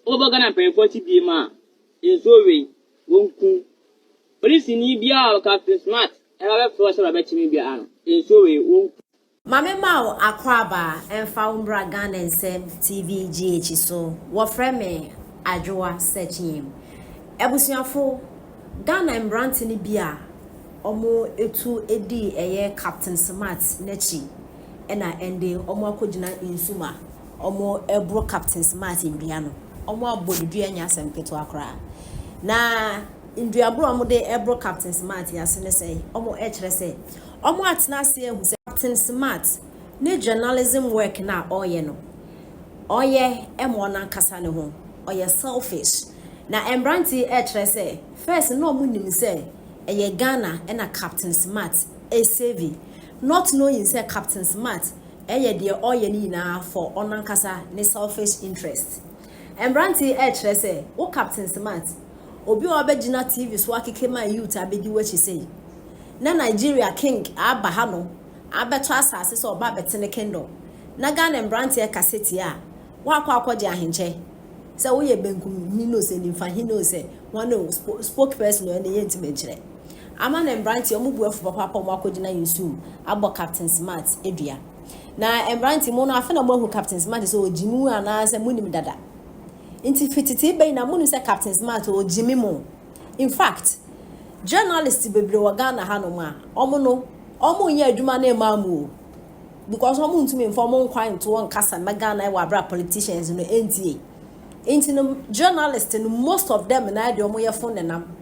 Obogana pay 40 bima. In so way, won't cool. Police in Ibia or Captain Smart. I have a first about me be an. In so way, won't. Mame Mao Akwaba and Faumbra Gun and Sem TV GH so. What frame Adjoa searching him. Ebusiafo Ghana and Brantini Bia. Omo etu edi eye Captain Smart nechi ena ende omo akojina insuma omo ebro Captain Smart ndua no omo abodua nya asem keto akra na ndua bro omo de ebro Captain Smart yase ne sei omo kire sei omo atena ase ehu sei Captain Smart ne journalism work na oye no oye emo na nkasa ne ho oye selfish na embranti kire sei first no omo nim sei Eye Ghana and a Captain Smart a savvy, not knowing say Captain Smart eye dear oye ni na for onankasa ne selfish interest. And Branty say, "O Captain Smart, obi obegina TV so akeke man youth abedi what you say. Na Nigeria king abahano abeto asase so oba betene kingdom. Na Ghana and Branty e kaseti a wa akwaje ahenche. Say we ye benkum he know say nimfa he know say one spokesperson no ne yenti menchire. Aman and Branty omubuafo papa mwakodina yusu abo Captain Smart edua na Branty mo no afena mo Captain Smart so ojimu ana se munim dada inti fititi be na munu se Captain Smart ojimi mo in fact journalist bebre wa Ghana hanom a omo nya adwuma na emamu because omo ntumi inform kwan to won kasa na Ghana wa bra politicians no NTA inti no journalist no most of them na de omo ye phone nam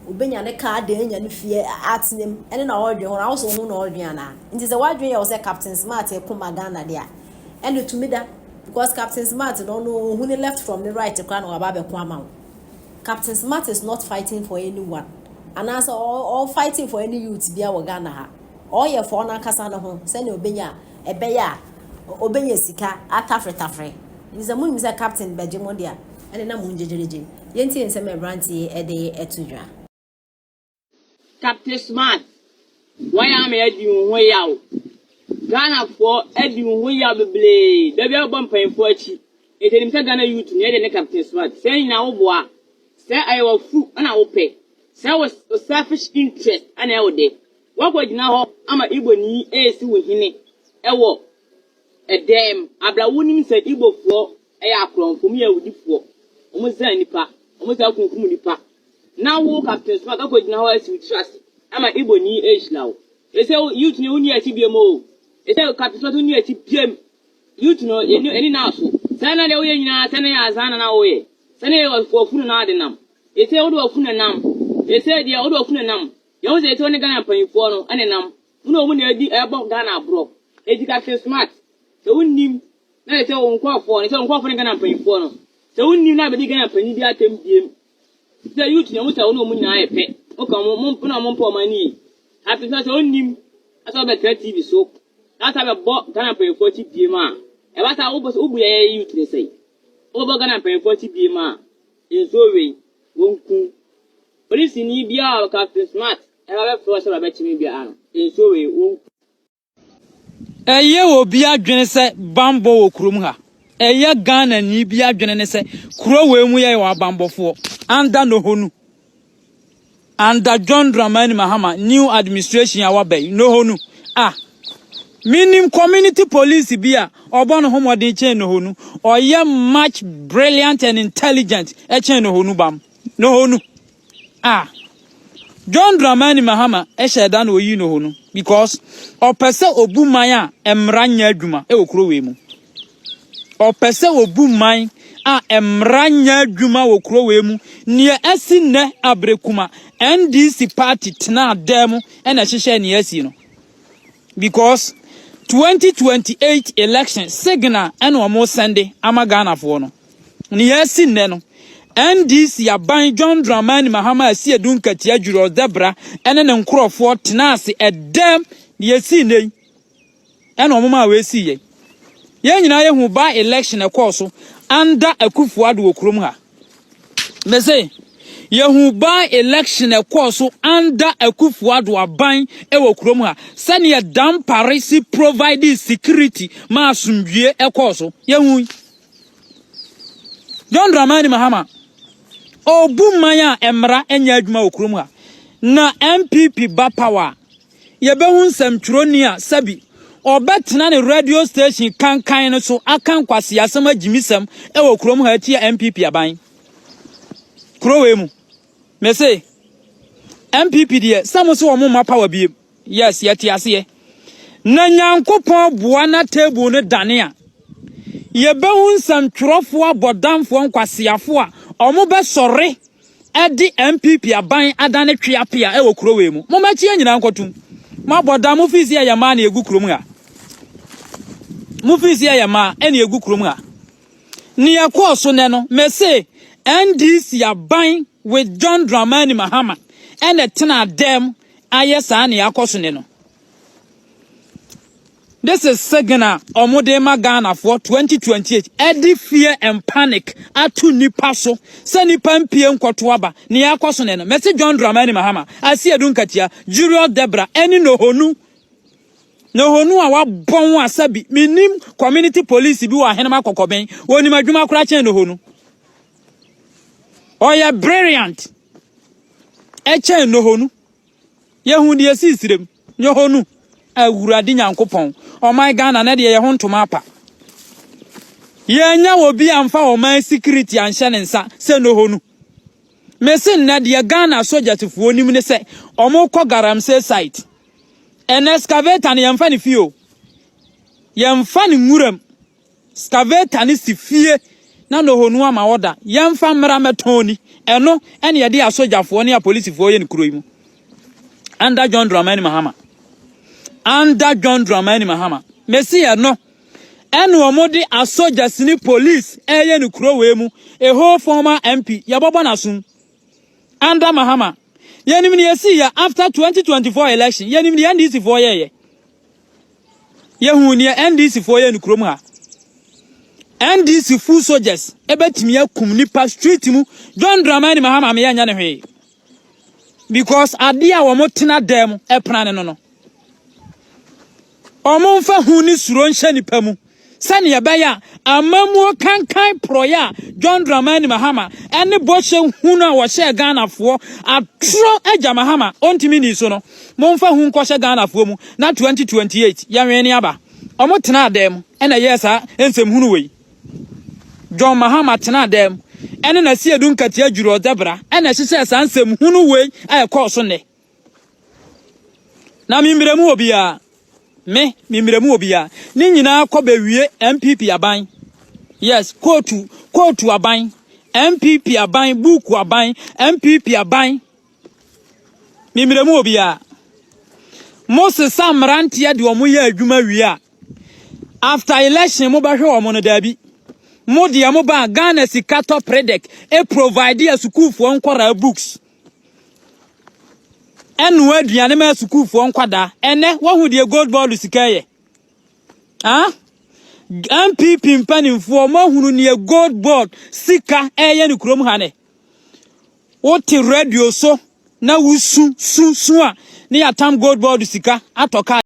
Ubenya ne ka de nya ne fie atinem ene na odwe ho na wo so hu na odwe ana nti se wadwe ye wo se Captain Smart e kuma Ghana de a ene to me da because Captain Smart no who ne left from the right kra na wa ba ko ama Captain Smart is not fighting for anyone and as all fighting for any youth bia wo Ghana ha all ye for na kasa no ho se ne obenya ebe ya obenya sika atafretafre nti se munimi se Captain bejimo de a ene na mu njejereje yenti ense me Branty e de etudwa Captain Smart, why am I doing way out? Ghana for Edwin way out the blade. The real bump and forty. It is Ghana youth near the Captain Smart. Saying now, boy, say I will fruit and I will pay. Say was a selfish interest and I will day. What would now? I'm a Iboni a see with him. A walk. A damn, Ablawunim said Ibo for a clone for me with the four. Almost any part, almost a community. Now walk Captain Smart up with now as we trust. I'm a Iboni age now. They say youth know near TBMO. They say Captain Smart near TPM. Youth know any now. Sana the way na sana azana na way. Sana was for fun na de nam. They say odo fun nam. They say they odo fun nam. You say to ne Ghana pan for no ane nam. No mu na di ebo Ghana bro. Eji Captain Smart. So unnim na they say on kwa for. They say on kwa for ne Ghana pan for no. So unnim na be di Ghana pan di atem biem. The youth know what I know when I pay. Okay, Mumpo money. After that, on him, I saw better TV soap. That's how I bought Ghana pay 40 BMA. And what I almost Ubu youth they say. Over Ghana pay 40 BMA. In so way, won't cool. Police in Ibia or Captain Smart. I have a first about me be an. In so way, won't. A year will be a genese bambo krumha. A year gun and Ibia genese crow when we are bambo for. Under no honu. Under John Dramani Mahama, new administration awabe, no honu. Minim community police bia, or born homo de chain no honu, or ye much brilliant and intelligent, a chain no honu bam. No honu. John Dramani Mahama, eshedan o yi no honu, because, or pese obu maya, emranya duma, e okrowemu. Or pese obu mine, emranya dwuma wo krowe mu ne asi ne abrekuma NDC party tena dem na hihye ne asi no because 2028 election signal and omo Sunday ama Ghana fo no ne asi ne no NDC aban John Dramani Mahama asi edun kati adwuro debra ene ne nkrofo tena ase edem ne asi ne ene omo ma we asi ye ye nyina ye hu ba election ekoso under Akufuado okrom ha me say yehu ba election ekoso under Akufuado aban e okrom ha sane ye dam parisi provide security ma asumdue ekoso yehu John Dramani Mahama obu manya emra enya adwuma okrom ha na MPP ba power ye be hu nsem twroni a sabi obetena ne radio station kankan no so akan kwase asem agimisem e okrom ha tia MPP aban krowe mu me say MPP de samuso wo ma power bi yes yeti ase na nyankopon boa na table ne dane a ye be hu nsem twrofo abodamfo nkwaseafo a omo be sore edi MPP aban adane twiapia e wo krowe mu mo machi anyina nkotum ma bodam ofisi ya ma na egu krom ha mu ofisi ya ma e na egu krom ha ni yakoso ne no me say NDC aban with John Dramani Mahama and tena dem ayesa na yakoso ne no. This is Segana Omodema Ghana for 2028. Edi fear and panic atu nipa so. Se nipa mpie nkwotoaba ni yakoso ne no. Message John Dramani Mahama. Asi edunkatia Junior Debra eni nohonu. Nohonu a wabon asabi. Minim community police bi wa henema kokoben. Woni madwuma kura chen nohonu. Oya brilliant. Eche nohonu. Yehu de asisirem. Nohonu. Awurade nyankopon o my Ghana na de ye ho ntoma apa ye nya obi amfa o my security anhye ne nsa se no honu mesin na de Ghana sojatifo onim ne se o mo kọ garamse site en excavator ne yemfa ne fio yemfa ne nguram excavator ne si fie na no honu ama woda yemfa mra metoni eno ene ye de asojafo ne a policefo ye ne kuroimu under John Dramani Mahama under John Dramani Mahama Messia no enu omodi asojas ni police eye ni kurowe mu a whole former MP yabobo nasum under Mahama yenim ni yesi ya after 2024 election yenim ni NDC for ye hu ni NDC for ye ni kurom ha NDC full soldiers ebetimi akum nipa street mu John Dramani Mahama me anya ne hwe because ade a wo motena dem e plan no omonfa huni suro nhye nipa mu sane yebaya amamu kankan proya John Dramani Mahama ene bohye hunu a wo hye Ghana fo atro agya Mahama ontimi ni so no momfa hu nkɔhye Ghana fo mu na 2028 yanwe ni aba omotena adem ene yesa ensem hunu wei John Mahama tena adem ene na sie dunkati adwuro debra ene hye sa ensem hunu wei ayekɔ so ne na mimremu obia me mimremu obia ni nyina kɔ bewie MPP aban yes kotu aban MPP aban buku aban MPP aban mimremu obia Moses Samrantia de omo ye adwuma wie after election mo bahwe omo no dabi mo de mo ba Ghana sikato predec e provide a school for nkora books enu aduane ma school for nkwada ene wo hu de gold ball sikaye MPP mpanimfo mo hunu ne gold board sika eye ne krom ha ne wo ti radio so na wusu su a ne atam gold board sika atoka